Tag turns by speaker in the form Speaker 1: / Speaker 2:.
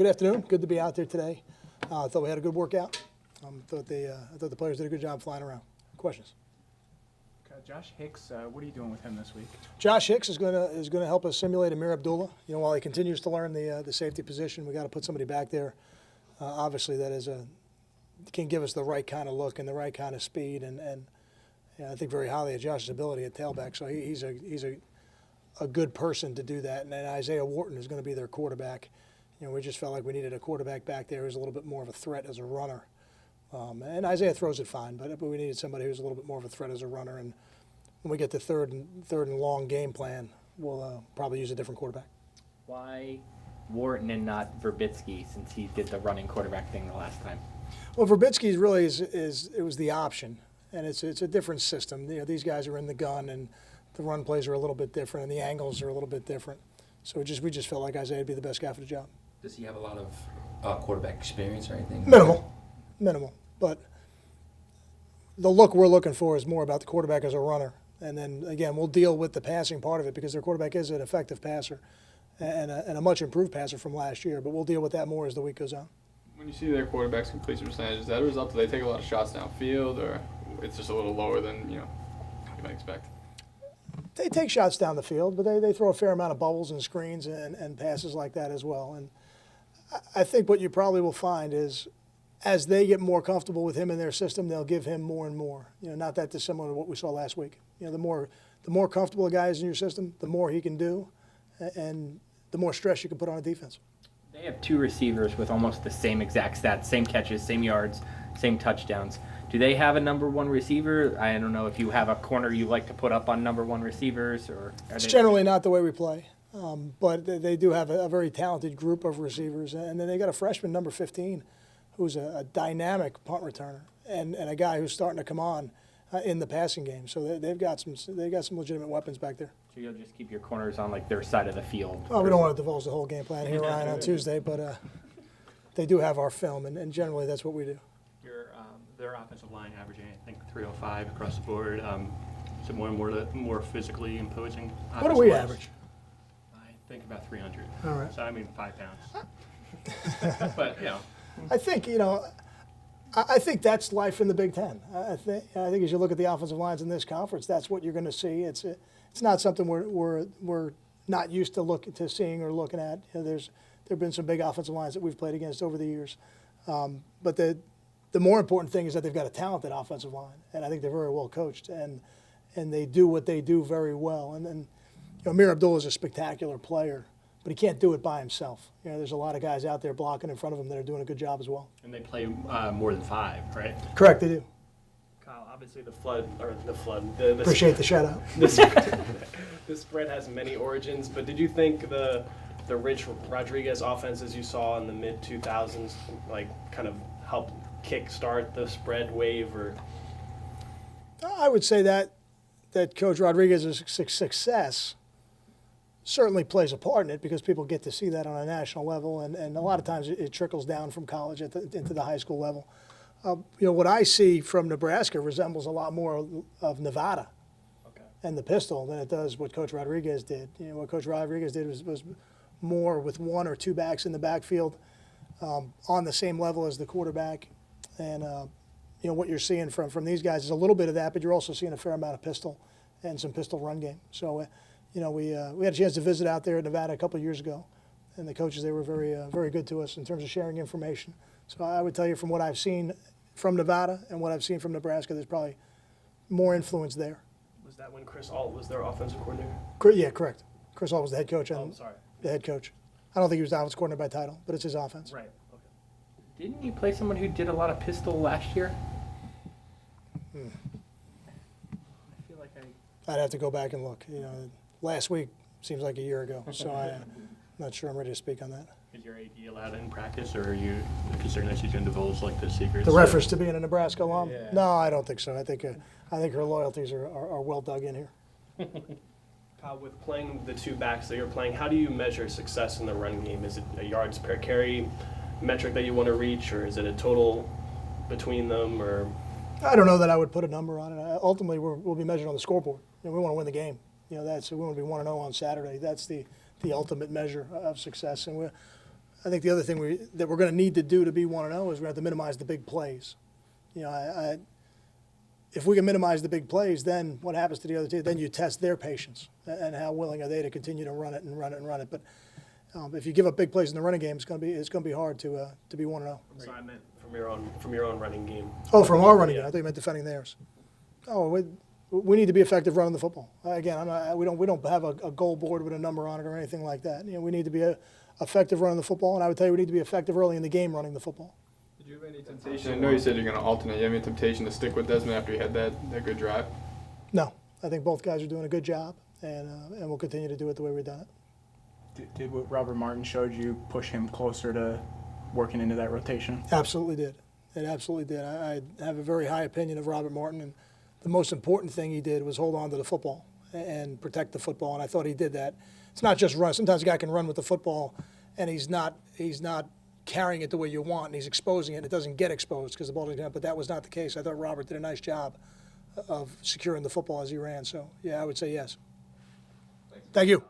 Speaker 1: Good afternoon. Good to be out there today. I thought we had a good workout. I thought the players did a good job flying around. Questions?
Speaker 2: Josh Hicks, what are you doing with him this week?
Speaker 1: Josh Hicks is going to help us simulate Amir Abdullah. You know, while he continues to learn the safety position, we got to put somebody back there. Obviously, that can give us the right kind of look and the right kind of speed, and I think very highly of Josh's ability at tailback. So he's a good person to do that. And then Isaiah Wharton is going to be their quarterback. You know, we just felt like we needed a quarterback back there who's a little bit more of a threat as a runner. And Isaiah throws it fine, but we needed somebody who's a little bit more of a threat as a runner. And when we get to third and long game plan, we'll probably use a different quarterback.
Speaker 3: Why Wharton and not Verbitsky, since he did the running quarterback thing the last time?
Speaker 1: Well, Verbitsky really it was the option, and it's a different system. You know, these guys are in the gun, and the run plays are a little bit different, and the angles are a little bit different. So we just felt like Isaiah would be the best guy for the job.
Speaker 4: Does he have a lot of quarterback experience or anything?
Speaker 1: Minimal. But the look we're looking for is more about the quarterback as a runner. And then, again, we'll deal with the passing part of it because their quarterback is an effective passer and a much improved passer from last year. But we'll deal with that more as the week goes on.
Speaker 5: When you see their quarterback's completion percentage, is that a result that they take a lot of shots downfield, or it's just a little lower than you might expect?
Speaker 1: They take shots down the field, but they throw a fair amount of bubbles and screens and passes like that as well. And I think what you probably will find is as they get more comfortable with him in their system, they'll give him more and more. You know, not that dissimilar to what we saw last week. You know, the more comfortable a guy is in your system, the more he can do, and the more stress you can put on a defense.
Speaker 3: They have two receivers with almost the same exact stats, same catches, same yards, same touchdowns. Do they have a number one receiver? I don't know if you have a corner you like to put up on number one receivers, or
Speaker 1: it's generally not the way we play. But they do have a very talented group of receivers, and then they got a freshman, number 15, who's a dynamic punt returner, and a guy who's starting to come on in the passing game. So they've got some legitimate weapons back there.
Speaker 3: So you'll just keep your corners on like their side of the field.
Speaker 1: Well, we don't want to divulge the whole game plan here, Ryan, on Tuesday, but they do have our film, and generally that's what we do.
Speaker 6: Their offensive line averaging, I think, 305 across the board. Is it more physically imposing?
Speaker 1: What do we average?
Speaker 6: I think about 300.
Speaker 1: All right.
Speaker 6: So I mean 5 pounds. But
Speaker 1: I think that's life in the Big Ten. I think as you look at the offensive lines in this conference, that's what you're going to see. It's not something we're not used to seeing or looking at. You know, there've been some big offensive lines that we've played against over the years, but the more important thing is that they've got a talented offensive line, and I think they're very well coached, and they do what they do very well. And Amir Abdullah is a spectacular player, but he can't do it by himself. You know, there's a lot of guys out there blocking in front of him that are doing a good job as well.
Speaker 6: And they play more than 5, right?
Speaker 1: Correct, they do.
Speaker 7: Kyle, obviously the flood.
Speaker 1: Appreciate the shout out.
Speaker 7: The spread has many origins, but did you think the Rich Rodriguez offenses you saw in the mid-2000s like kind of helped kickstart the spread wave? Or
Speaker 1: I would say that Coach Rodriguez's success certainly plays a part in it because people get to see that on a national level, and a lot of times it trickles down from college into the high school level. What I see from Nebraska resembles a lot more of Nevada and the pistol than it does what Coach Rodriguez did. You know, what Coach Rodriguez did was more with one or two backs in the backfield on the same level as the quarterback. And what you're seeing from these guys is a little bit of that, but you're also seeing a fair amount of pistol and some pistol run game. So, we had a chance to visit out there in Nevada a couple of years ago, and the coaches, they were very good to us in terms of sharing information. So I would tell you from what I've seen from Nevada and what I've seen from Nebraska, there's probably more influence there.
Speaker 7: Was that when Chris Ault was their offensive coordinator?
Speaker 1: Yeah, correct. Chris Ault was the head coach. The head coach. I don't think he was the offensive coordinator by title, but it's his offense.
Speaker 7: Right.
Speaker 3: Didn't you play someone who did a lot of pistol last year?
Speaker 1: I
Speaker 3: feel like
Speaker 1: I'd have to go back and look. Last week seems like a year ago, so I'm not sure I'm ready to speak on that.
Speaker 6: Is your AD allowed in practice, or are you considering that she's going to divulge like the secrets?
Speaker 1: The reference to being a Nebraska alum?
Speaker 6: Yeah.
Speaker 1: No, I don't think so. I think her loyalties are well dug in here.
Speaker 7: Kyle, with playing the two backs that you're playing, how do you measure success in the run game? Is it a yards per carry metric that you want to reach, or is it a total between them? Or
Speaker 1: I don't know that I would put a number on it. Ultimately, we'll be measured on the scoreboard. We want to win the game. We want to be 1-0 on Saturday. That's the ultimate measure of success. And I think the other thing that we're going to need to do to be 1-0 is we're going to have to minimize the big plays. You know, if we can minimize the big plays, then what happens to the other team? Then you test their patience and how willing are they to continue to run it and run it and run it. But if you give up big plays in the running game, it's going to be hard to be 1-0.
Speaker 7: So I meant from your own running game.
Speaker 1: Oh, from our running game,
Speaker 7: Yeah.
Speaker 1: I thought you meant defending theirs. Oh, we need to be effective running the football. Again, we don't have a goal board with a number on it or anything like that. You know, we need to be effective running the football, and I would tell you we need to be effective early in the game running the football.
Speaker 5: Did you have any temptation? I know you said you're going to alternate. You have any temptation to stick with Desmond after you had that good drive?
Speaker 1: No, I think both guys are doing a good job, and we'll continue to do it the way we've done it.
Speaker 2: Did what Robert Martin showed you push him closer to working into that rotation?
Speaker 1: Absolutely did. It absolutely did. I have a very high opinion of Robert Martin, and the most important thing he did was hold on to the football and protect the football, and I thought he did that. It's not just run. Sometimes a guy can run with the football, and he's not carrying it the way you want, and he's exposing it, and it doesn't get exposed because the ball doesn't get up, but that was not the case. I thought Robert did a nice job of securing the football as he ran. So, yeah, I would say yes. Thank you.